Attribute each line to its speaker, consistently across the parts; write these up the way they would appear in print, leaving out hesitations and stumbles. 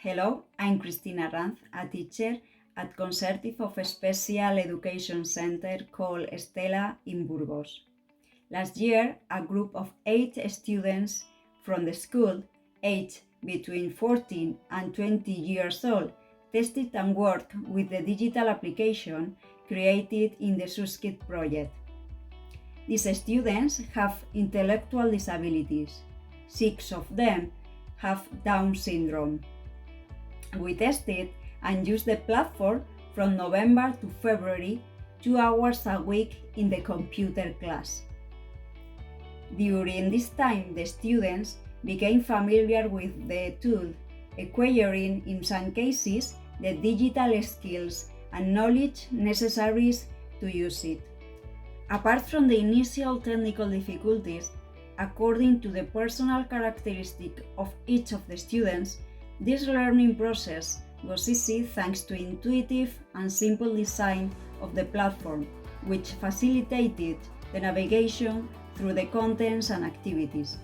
Speaker 1: Hello, I'm Cristina Ranz, a teacher at Concertive of a special education center called Estela in Burgos. Last year, a group of 8 students from the school, aged between 14 and 20 years old, tested and worked with the digital application created in the SUSKID project. These students have intellectual disabilities. 6 of them have Down syndrome. We tested and used the platform from November to February, 2 hours a week in the computer class. During this time, the students became familiar with the tool, acquiring in some cases the digital skills and knowledge necessary to use it. Apart from the initial technical difficulties, according to the personal characteristic of each of the students, this learning process was easy thanks to intuitive and simple design of the platform, which facilitated the navigation through the contents and activities.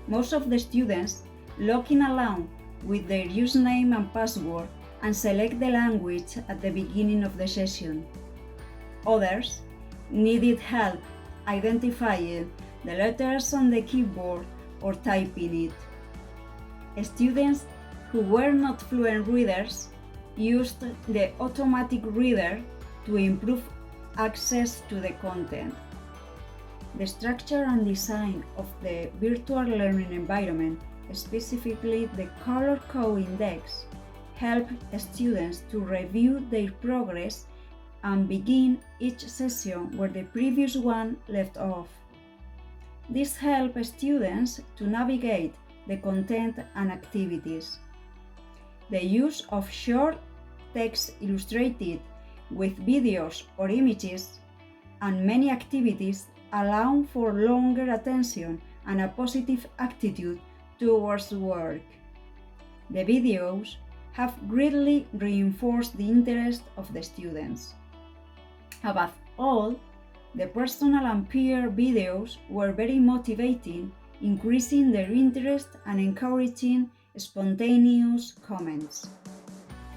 Speaker 1: Most of the students log in along with their username and password and select the language at the beginning of the session. Others needed help identifying the letters on the keyboard or typing it. Students who were not fluent readers used the automatic reader to improve access to the content. The structure and design of the virtual learning environment, specifically the color code index, help students to review their progress and begin each session where the previous one left off. This helps students to navigate the content and activities. The use of short text illustrated with videos or images and many activities allow for longer attention and a positive attitude towards work. The videos have greatly reinforced the interest of the students. Above all, the personal and peer videos were very motivating, increasing their interest and encouraging spontaneous comments.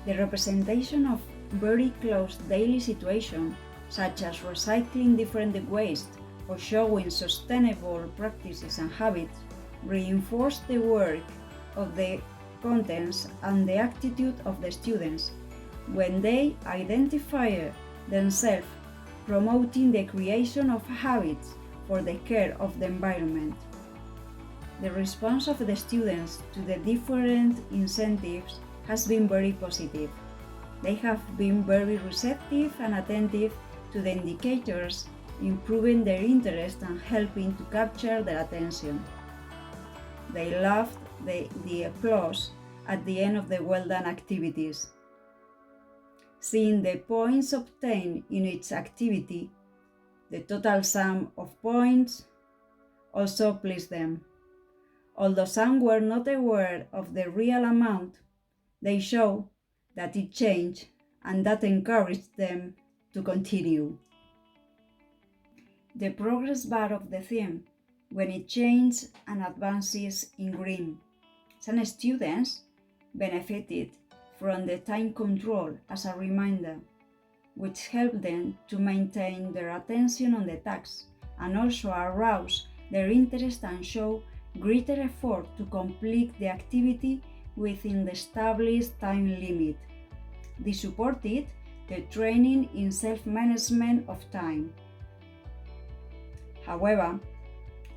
Speaker 1: The representation of very close daily situations, such as recycling different waste or showing sustainable practices and habits, reinforce the work of the contents and the attitude of the students when they identify themselves, promoting the creation of habits for the care of the environment. The response of the students to the different incentives has been very positive. They have been very receptive and attentive to the indicators, improving their interest and helping to capture their attention. They loved the applause at the end of the well-done activities. Seeing the points obtained in each activity, the total sum of points, also pleased them. Although some were not aware of the real amount, they show that it changed and that encouraged them to continue. The progress bar of the theme, when it changes and advances in green. Some students benefited from the time control as a reminder, which helped them to maintain their attention on the task and also arouse their interest and show greater effort to complete the activity within the established time limit. This supported the training in self-management of time. However,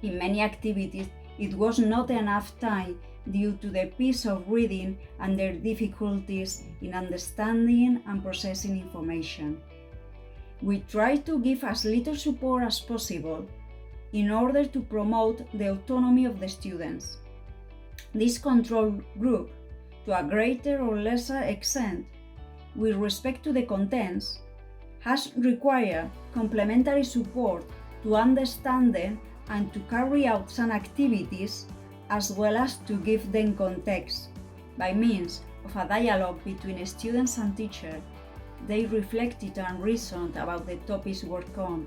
Speaker 1: in many activities, it was not enough time due to the pace of reading and their difficulties in understanding and processing information. We try to give as little support as possible in order to promote the autonomy of the students. This control group, to a greater or lesser extent, with respect to the contents, has required complementary support to understand them and to carry out some activities, as well as to give them context. By means of a dialogue between students and teachers, they reflected and reasoned about the topics worked on.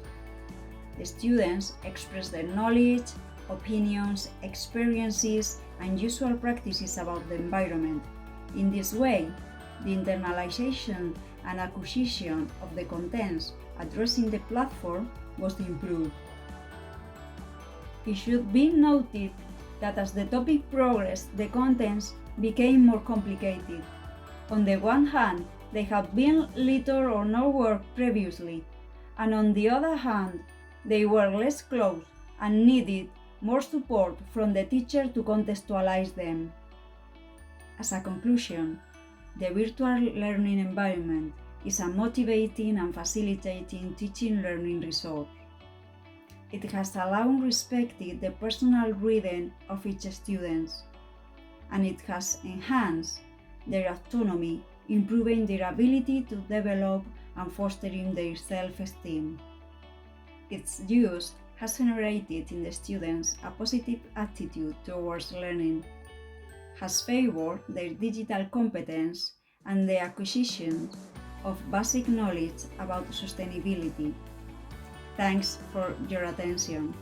Speaker 1: The students expressed their knowledge, opinions, experiences, and usual practices about the environment, In this way, the internalization and acquisition of the contents addressing the platform was improved. It should be noted that as the topic progressed, the contents became more complicated. On the one hand, they had been little or no work previously, and on the other hand, they were less close and needed more support from the teacher to contextualize them. As a conclusion, the virtual learning environment is a motivating and facilitating teaching-learning resource. It has allowed respected the personal rhythm of each student, and it has enhanced their autonomy, improving their ability to develop and fostering their self-esteem. Its use has generated in the students a positive attitude towards learning, has favored their digital competence and the acquisition of basic knowledge about sustainability. Thanks for your attention.